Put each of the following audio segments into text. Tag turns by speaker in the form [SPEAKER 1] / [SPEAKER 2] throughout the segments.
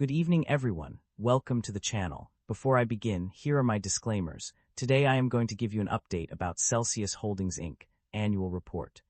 [SPEAKER 1] Good evening, everyone. Welcome to the channel. Before I begin, here are my disclaimers. Today I am going to give you an update about Celsius Holdings Inc. Annual Report.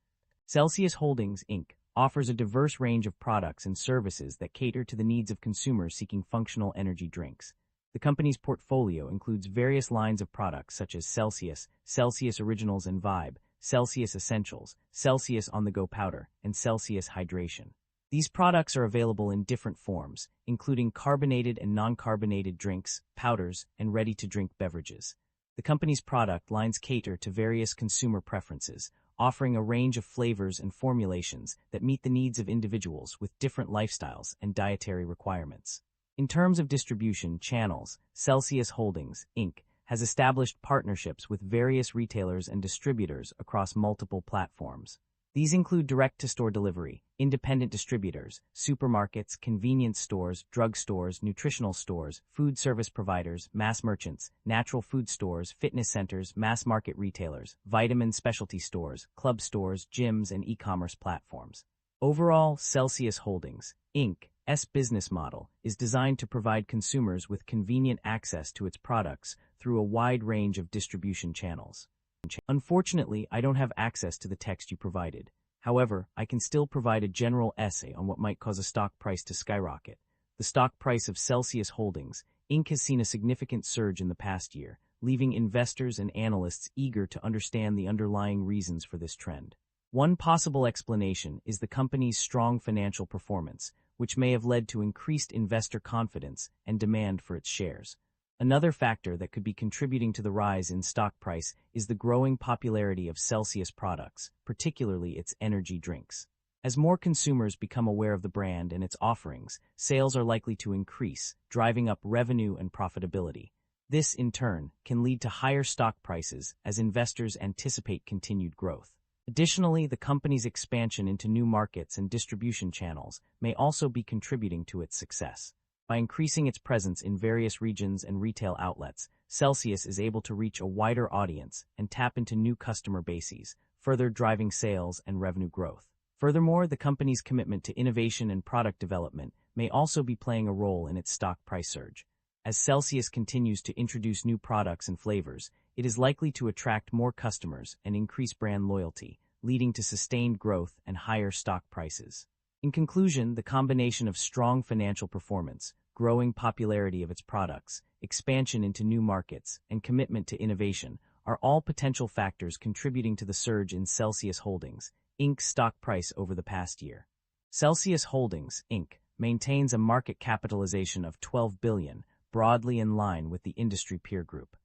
[SPEAKER 1] Celsius Holdings Inc. offers a diverse range of products and services that cater to the needs of consumers seeking functional energy drinks. The company's portfolio includes various lines of products such as Celsius, Celsius Originals and Vibe, Celsius Essentials, Celsius On-the-Go Powder, and Celsius Hydration. These products are available in different forms, including carbonated and non-carbonated drinks, powders, and ready-to-drink beverages. The company's product lines cater to various consumer preferences, offering a range of flavors and formulations that meet the needs of individuals with different lifestyles and dietary requirements. In terms of distribution channels, Celsius Holdings, Inc. has established partnerships with various retailers and distributors across multiple platforms. These include direct-to-store delivery, independent distributors, supermarkets, convenience stores, drugstores, nutritional stores, food service providers, mass merchants, natural food stores, fitness centers, mass market retailers, vitamin specialty stores, club stores, gyms, and e-commerce platforms. Overall, Celsius Holdings, Inc.'s business model is designed to provide consumers with convenient access to its products through a wide range of distribution channels. Unfortunately, I don't have access to the text you provided. However, I can still provide a general essay on what might cause a stock price to skyrocket. The stock price of Celsius Holdings, Inc. has seen a significant surge in the past year, leaving investors and analysts eager to understand the underlying reasons for this trend. One possible explanation is the company's strong financial performance, which may have led to increased investor confidence and demand for its shares. Another factor that could be contributing to the rise in stock price is the growing popularity of Celsius products, particularly its energy drinks. As more consumers become aware of the brand and its offerings, sales are likely to increase, driving up revenue and profitability. This, in turn, can lead to higher stock prices as investors anticipate continued growth. Additionally, the company's expansion into new markets and distribution channels may also be contributing to its success. By increasing its presence in various regions and retail outlets, Celsius is able to reach a wider audience and tap into new customer bases, further driving sales and revenue growth. Furthermore, the company's commitment to innovation and product development may also be playing a role in its stock price surge. As Celsius continues to introduce new products and flavors, it is likely to attract more customers and increase brand loyalty, leading to sustained growth and higher stock prices. In conclusion, the combination of strong financial performance, growing popularity of its products, expansion into new markets, and commitment to innovation are all potential factors contributing to the surge in Celsius Holdings, Inc.'s stock price over the past year. Celsius Holdings, Inc. maintains a market capitalization of $12 billion, broadly in line with the industry peer group.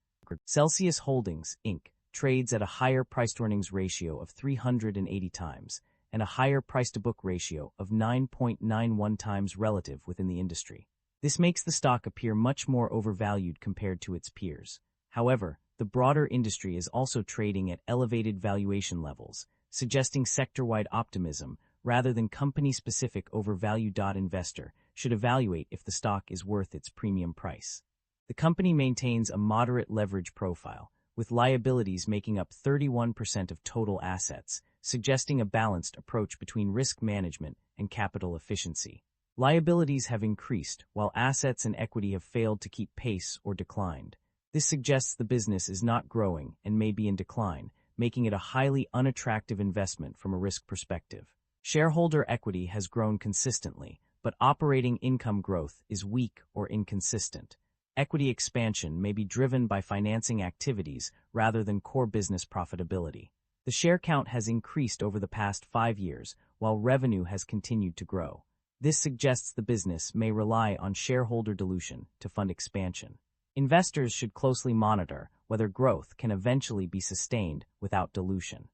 [SPEAKER 1] Celsius Holdings, Inc. trades at a higher price-to-earnings ratio of 380 times and a higher price-to-book ratio of 9.91 times relative within the industry. This makes the stock appear much more overvalued compared to its peers. However, the broader industry is also trading at elevated valuation levels, suggesting sector-wide optimism rather than company-specific overvalue. Investor should evaluate if the stock is worth its premium price. The company maintains a moderate leverage profile, with liabilities making up 31% of total assets, suggesting a balanced approach between risk management and capital efficiency. Liabilities have increased, while assets and equity have failed to keep pace or declined. This suggests the business is not growing and may be in decline, making it a highly unattractive investment from a risk perspective. Shareholder equity has grown consistently, but operating income growth is weak or inconsistent. Equity expansion may be driven by financing activities rather than core business profitability. The share count has increased over the past 5 years, while revenue has continued to grow. This suggests the business may rely on shareholder dilution to fund expansion. Investors should closely monitor whether growth can eventually be sustained without dilution.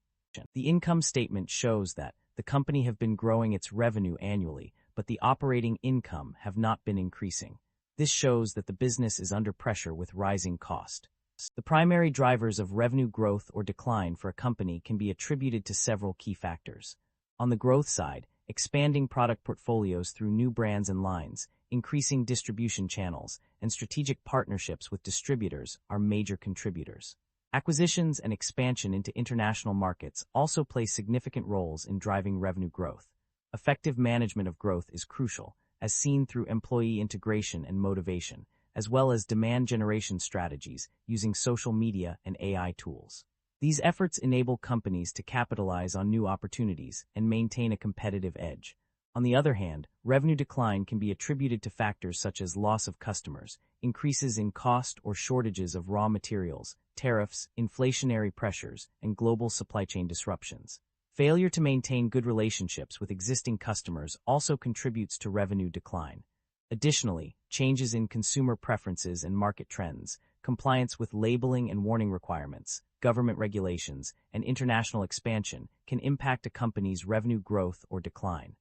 [SPEAKER 1] The income statement shows that the company have been growing its revenue annually, but the operating income have not been increasing. This shows that the business is under pressure with rising cost. The primary drivers of revenue growth or decline for a company can be attributed to several key factors. On the growth side, expanding product portfolios through new brands and lines, increasing distribution channels, and strategic partnerships with distributors are major contributors. Acquisitions and expansion into international markets also play significant roles in driving revenue growth. Effective management of growth is crucial, as seen through employee integration and motivation, as well as demand generation strategies using social media and AI tools. These efforts enable companies to capitalize on new opportunities and maintain a competitive edge. On the other hand, revenue decline can be attributed to factors such as loss of customers, increases in cost or shortages of raw materials, tariffs, inflationary pressures, and global supply chain disruptions. Failure to maintain good relationships with existing customers also contributes to revenue decline. Additionally, changes in consumer preferences and market trends, compliance with labeling and warning requirements, government regulations, and international expansion can impact a company's revenue growth or decline.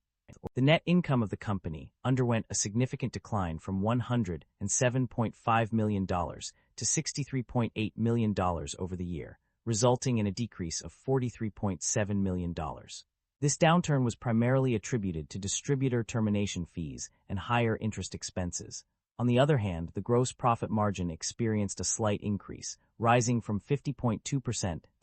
[SPEAKER 1] The net income of the company underwent a significant decline from $107.5 million to $63.8 million over the year, resulting in a decrease of $43.7 million. This downturn was primarily attributed to distributor termination fees and higher interest expenses. On the other hand, the gross profit margin experienced a slight increase, rising from 50.2% to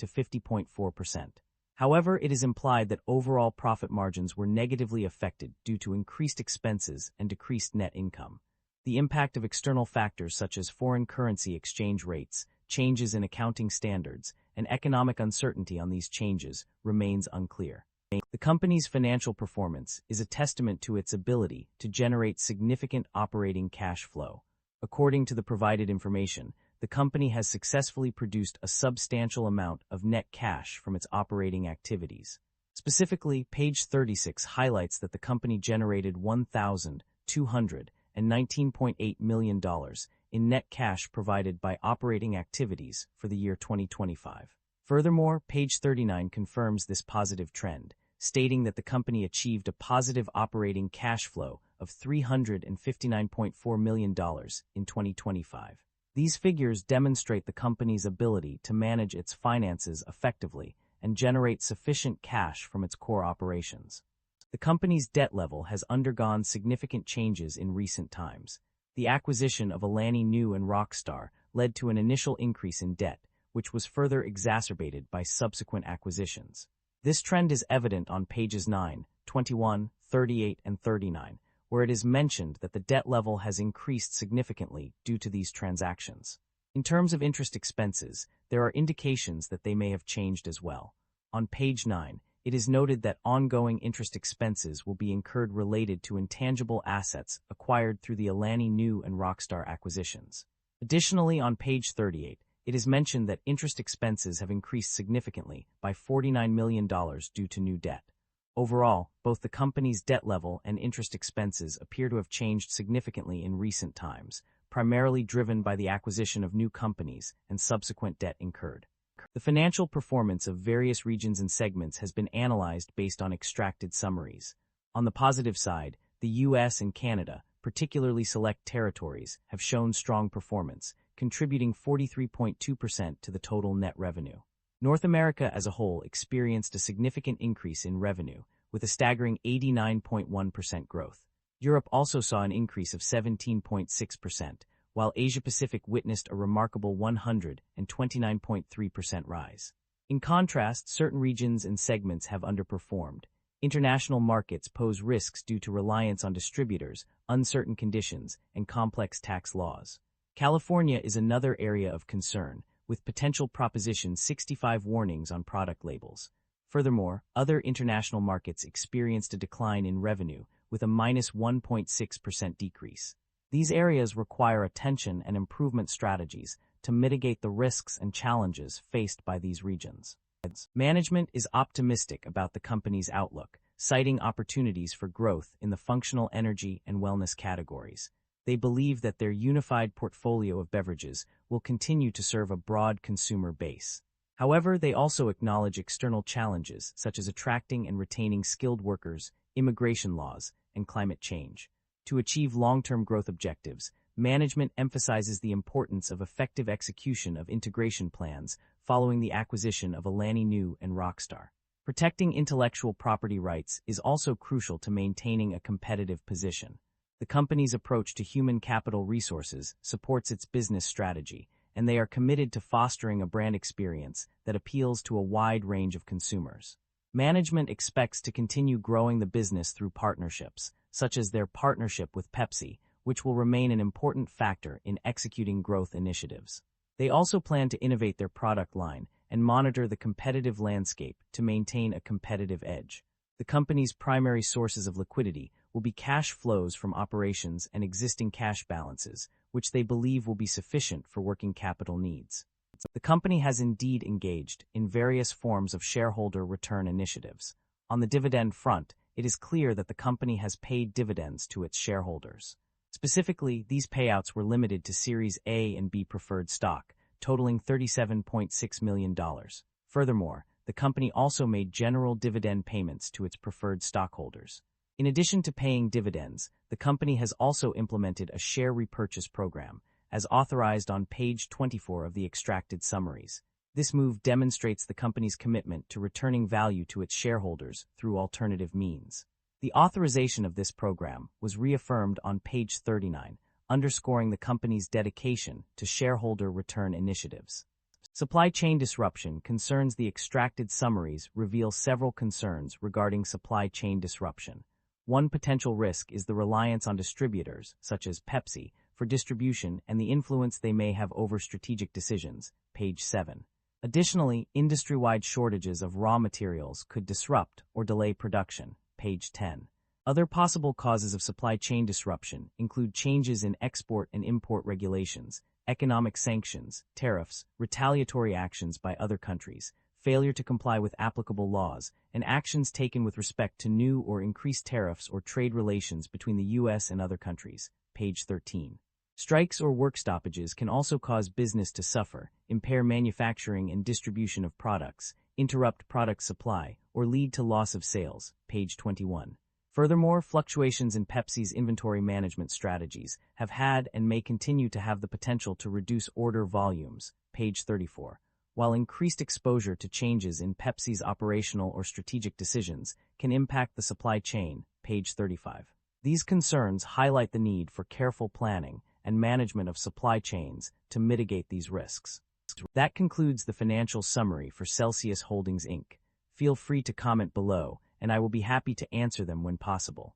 [SPEAKER 1] 50.4%. However, it is implied that overall profit margins were negatively affected due to increased expenses and decreased net income. The impact of external factors such as foreign currency exchange rates, changes in accounting standards, and economic uncertainty on these changes remains unclear. The company's financial performance is a testament to its ability to generate significant operating cash flow. According to the provided information, the company has successfully produced a substantial amount of net cash from its operating activities. Specifically, page 36 highlights that the company generated $1,219.8 million in net cash provided by operating activities for the year 2025. Furthermore, page 39 confirms this positive trend, stating that the company achieved a positive operating cash flow of $359.4 million in 2025. These figures demonstrate the company's ability to manage its finances effectively and generate sufficient cash from its core operations. The company's debt level has undergone significant changes in recent times. The acquisition of Alani Nu and Rockstar led to an initial increase in debt, which was further exacerbated by subsequent acquisitions. This trend is evident on pages 9, 21, 38, and 39, where it is mentioned that the debt level has increased significantly due to these transactions. In terms of interest expenses, there are indications that they may have changed as well. On page 9, it is noted that ongoing interest expenses will be incurred related to intangible assets acquired through the Alani Nu and Rockstar acquisitions. Additionally, on page 38, it is mentioned that interest expenses have increased significantly by $49 million due to new debt. Overall, both the company's debt level and interest expenses appear to have changed significantly in recent times, primarily driven by the acquisition of new companies and subsequent debt incurred. The financial performance of various regions and segments has been analyzed based on extracted summaries. On the positive side, the US and Canada, particularly select territories, have shown strong performance, contributing 43.2% to the total net revenue. North America as a whole experienced a significant increase in revenue, with a staggering 89.1% growth. Europe also saw an increase of 17.6%, while Asia-Pacific witnessed a remarkable 129.3% rise. In contrast, certain regions and segments have underperformed. International markets pose risks due to reliance on distributors, uncertain conditions, and complex tax laws. California is another area of concern, with potential Proposition 65 warnings on product labels. Furthermore, other international markets experienced a decline in revenue, with a minus 1.6% decrease. These areas require attention and improvement strategies to mitigate the risks and challenges faced by these regions. Management is optimistic about the company's outlook, citing opportunities for growth in the functional energy and wellness categories. They believe that their unified portfolio of beverages will continue to serve a broad consumer base. However, they also acknowledge external challenges such as attracting and retaining skilled workers, immigration laws, and climate change. To achieve long-term growth objectives, management emphasizes the importance of effective execution of integration plans following the acquisition of Alani Nu and Rockstar. Protecting intellectual property rights is also crucial to maintaining a competitive position. The company's approach to human capital resources supports its business strategy, and they are committed to fostering a brand experience that appeals to a wide range of consumers. Management expects to continue growing the business through partnerships, such as their partnership with Pepsi, which will remain an important factor in executing growth initiatives. They also plan to innovate their product line and monitor the competitive landscape to maintain a competitive edge. The company's primary sources of liquidity will be cash flows from operations and existing cash balances, which they believe will be sufficient for working capital needs. The company has indeed engaged in various forms of shareholder return initiatives. On the dividend front, it is clear that the company has paid dividends to its shareholders. Specifically, these payouts were limited to Series A and B preferred stock, totaling $37.6 million. Furthermore, the company also made general dividend payments to its preferred stockholders. In addition to paying dividends, the company has also implemented a share repurchase program, as authorized on page 24 of the extracted summaries. This move demonstrates the company's commitment to returning value to its shareholders through alternative means. The authorization of this program was reaffirmed on page 39, underscoring the company's dedication to shareholder return initiatives. Supply chain disruption concerns. The extracted summaries reveal several concerns regarding supply chain disruption. One potential risk is the reliance on distributors, such as Pepsi, for distribution and the influence they may have over strategic decisions, page 7. Additionally, industry-wide shortages of raw materials could disrupt or delay production, page 10. Other possible causes of supply chain disruption include changes in export and import regulations, economic sanctions, tariffs, retaliatory actions by other countries, failure to comply with applicable laws, and actions taken with respect to new or increased tariffs or trade relations between the U.S. and other countries, page 13. Strikes or work stoppages can also cause business to suffer, impair manufacturing and distribution of products, interrupt product supply, or lead to loss of sales, page 21. Furthermore, fluctuations in Pepsi's inventory management strategies have had and may continue to have the potential to reduce order volumes, page 34, while increased exposure to changes in Pepsi's operational or strategic decisions can impact the supply chain, page 35. These concerns highlight the need for careful planning and management of supply chains to mitigate these risks. That concludes the financial summary for Celsius Holdings, Inc. Feel free to comment below, and I will be happy to answer them when possible.